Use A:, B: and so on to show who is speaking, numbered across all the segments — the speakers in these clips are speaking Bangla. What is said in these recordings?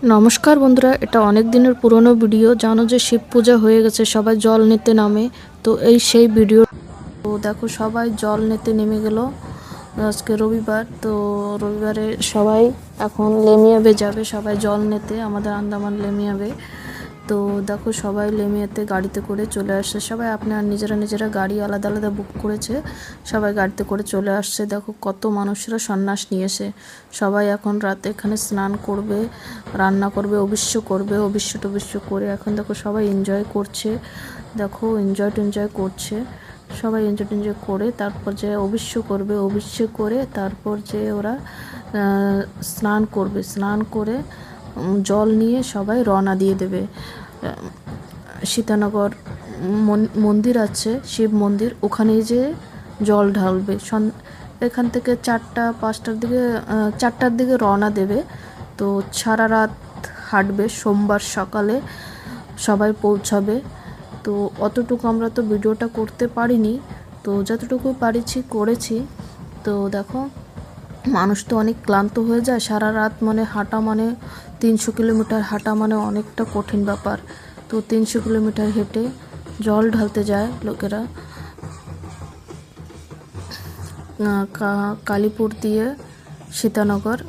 A: নমস্কার বন্ধুরা, এটা অনেক দিনের পুরনো ভিডিও। জানো যে শিব পূজা হয়ে গেছে, সবাই জল নিতে নামে। তো এই সেই ভিডিও। তো দেখো সবাই জল নিতে নেমে গেল। আজকে রবিবার, তো রবিবারে সবাই এখন লেমিয়াবে যাবে, সবাই জল নিতে আমাদের আন্দামান লেমিয়াবে। তো দেখো সবাই লেমিয়াতে গাড়িতে করে চলে আসছে, সবাই আপনার নিজেরা গাড়ি আলাদা আলাদা বুক করেছে, সবাই গাড়িতে করে চলে আসছে। দেখো কত মানুষরা সন্ন্যাস নিয়েছে। সবাই এখন রাতে এখানে স্নান করবে, রান্না করবে, অভিষ্য করবে, অভিষ্য করে এখন দেখো সবাই এনজয় করছে। দেখো এনজয় করছে সবাই, এনজয় করে তারপর যে অভিষ্য করবে, অভিষ্য করে তারপর যে ওরা স্নান করবে, স্নান করে জল নিয়ে সবাই রওনা দিয়ে দেবে। সীতানগর মন্দির আছে, শিব মন্দির, ওখানে যে জল ঢালবে। এখান থেকে 4টা-5টার দিকে 4টার দিকে রওনা দেবে। তো সারা রাত হাঁটবে, সোমবার সকালে সবাই পৌঁছাবে। তো অতটুকু আমরা তো ভিডিওটা করতে পারিনি, তো যতটুকু পারিছি করেছি। তো দেখো মানুষ তো অনেক ক্লান্ত হয়ে যায়, সারা রাত মানে হাঁটা, মানে 300 কিলোমিটার হাঁটা মানে অনেকটা কঠিন ব্যাপার। তো 300 কিলোমিটার হেঁটে জল ঢালতে যায় লোকেরা। কালীপুর দিয়ে সীতানগর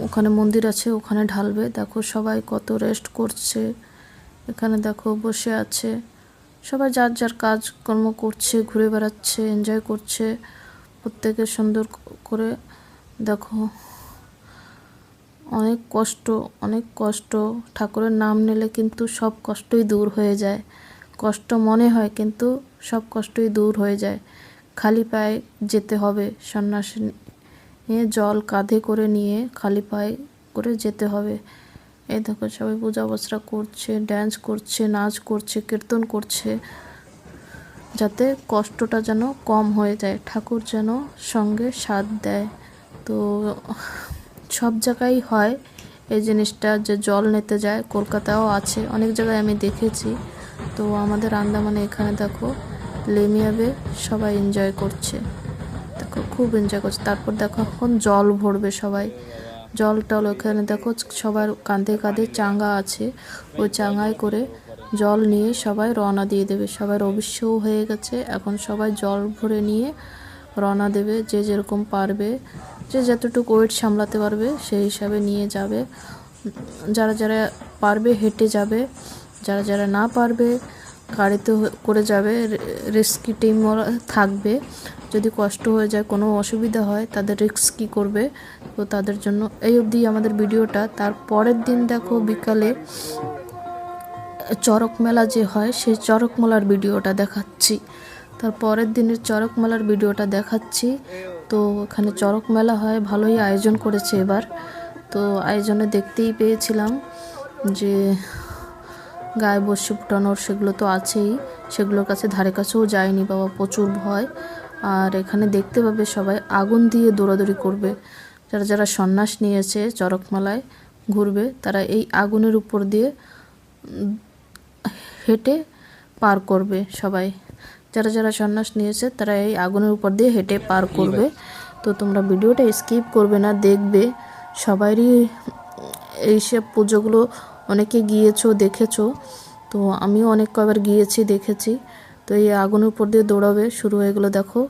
A: ওখানে মন্দির আছে, ওখানে ঢালবে। দেখো সবাই কত রেস্ট করছে, এখানে দেখো বসে আছে সবাই, যার যার কাজকর্ম করছে, ঘুরে বেড়াচ্ছে, এনজয় করছে প্রত্যেকে সুন্দর করে। দেখো অনেক কষ্ট ঠাকুরের নাম নিলে কিন্তু সব কষ্টই দূর হয়ে যায়। কষ্ট মনে হয় কিন্তু সব কষ্টই দূর হয়ে যায়। খালি পায়ে যেতে হবে, সন্ন্যাসী নিয়ে জল কাঁধে করে নিয়ে খালি পায়ে করে যেতে হবে। এই দেখো সবাই পূজা অবস্থা করছে, ড্যান্স করছে, নাচ করছে, কীর্তন করছে, যাতে কষ্টটা যেন কম হয়ে যায়, ঠাকুর যেন সঙ্গে সাথ দেয়। তো সব জায়গায় হয় এই জিনিসটা, যে জল নিতে যায়। কলকাতাও আছে, অনেক জায়গায় আমি দেখেছি। তো আমাদের আন্দামানে এখানে দেখো লেমিয়াবে সবাই এনজয় করছে, দেখো খুব এনজয় করছে। তারপর দেখো এখন জল ভরবে সবাই, জল টল ওখানে দেখো সবার কাঁধে কাঁধে চাঙ্গা আছে, ওই চাঙ্গায় করে জল নিয়ে সবাই রওনা দিয়ে দেবে। সবার অবশ্যও হয়ে গেছে, এখন সবাই জল ভরে নিয়ে রওনা দেবে, যে যেরকম পারবে, যে যতটুকু ওয়েট সামলাতে পারবে সেই হিসাবে নিয়ে যাবে। যারা যারা পারবে হেঁটে যাবে, যারা যারা না পারবে গাড়িতে করে যাবে। রেস্কিউ টিম থাকবে, যদি কষ্ট হয়ে যায়, কোনো অসুবিধা হয়, তাদের রিস্ক কী করবে। তো তাদের জন্য এই অবধি আমাদের ভিডিওটা। তার পরের দিন দেখো বিকালে চড়ক মেলা যে হয়, সেই চড়ক মেলার ভিডিওটা দেখাচ্ছি। তার পরের দিনের চড়ক মেলার ভিডিওটা দেখাচ্ছি। তো এখানে চড়ক মেলা হয়, ভালোই আয়োজন করেছে এবার। তো আয়োজনে দেখতেই পেয়েছিলাম যে গায়ে বসে ফুটানোর সেগুলো তো আছেই, সেগুলোর কাছে ধারে কাছেও যায়নি বাবা, প্রচুর ভয়। আর এখানে দেখতে পাবে সবাই আগুন দিয়ে দৌড়াদৌড়ি করবে। যারা যারা সন্ন্যাস নিয়েছে চড়কমেলায় ঘুরবে, তারা এই আগুনের উপর দিয়ে হেঁটে পার করবে সবাই। যারা যারা সন্ন্যাস নিয়েছে তারা এই আগুনের উপর দিয়ে হেঁটে পার করবে। তো তোমরা ভিডিওটা স্কিপ করবে না, দেখবে। সবারই এইসব পুজোগুলো অনেকে গিয়েছো, দেখেছো। তো আমিও অনেক কবার গিয়েছি, দেখেছি। তো এই আগুনের উপর দিয়ে দৌড়াবে, শুরু হয়ে গেলো। দেখো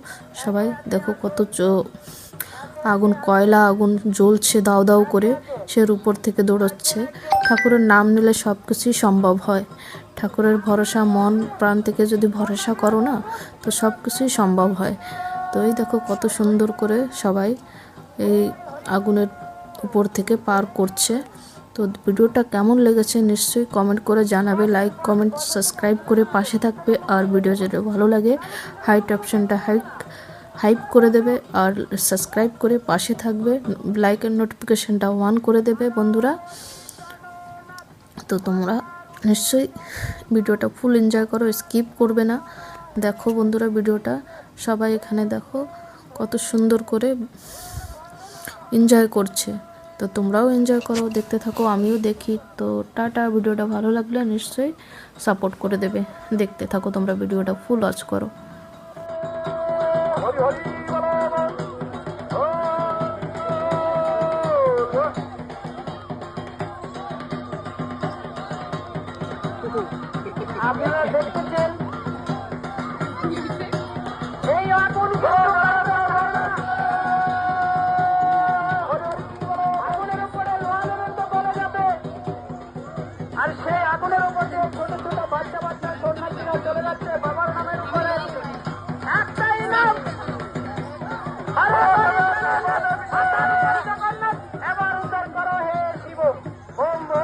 A: সবাই, দেখো কত আগুন, কয়লা আগুন জ্বলছে দাউ দাউ করে, সের উপর থেকে দৌড়চ্ছে। ঠাকুরের নাম নিলে সব কিছুই সম্ভব হয়। ঠাকুরের ভরসা, মন প্রাণ থেকে যদি ভরসা করো না, তো সব কিছুই সম্ভব হয়। তো এই দেখো কত সুন্দর করে সবাই এই আগুনের উপর থেকে পার করছে। তো ভিডিওটা কেমন লেগেছে নিশ্চয়ই কমেন্ট করে জানাবে, লাইক কমেন্ট সাবস্ক্রাইব করে পাশে থাকবে। আর ভিডিও যদি ভালো লাগে হাইট অপশানটা হাইপ করে দেবে, আর সাবস্ক্রাইব করে পাশে থাকবে, লাইকের নোটিফিকেশানটা অন করে দেবে বন্ধুরা। তো তোমরা নিশ্চয়ই ভিডিওটা ফুল এনজয় করো, স্কিপ করবে না। দেখো বন্ধুরা ভিডিওটা সবাই এখানে দেখো কত সুন্দর করে এনজয় করছে। তো তোমরাও এনজয় করো, দেখতে থাকো, আমিও দেখি। তো টাটা। ভিডিওটা ভালো লাগলে নিশ্চয়ই সাপোর্ট করে দেবে, দেখতে থাকো তোমরা ভিডিওটা ফুল ওয়াচ করো।
B: আপনারা দেখতেছেন এই আগুন আগুনের উপরে লোহার মতো বলা যাবে, আর সেই আগুনের উপর দিয়ে ছোট ছোট বাচ্চা বাচ্চা সন্ন্যাসীরা চলে যাচ্ছে।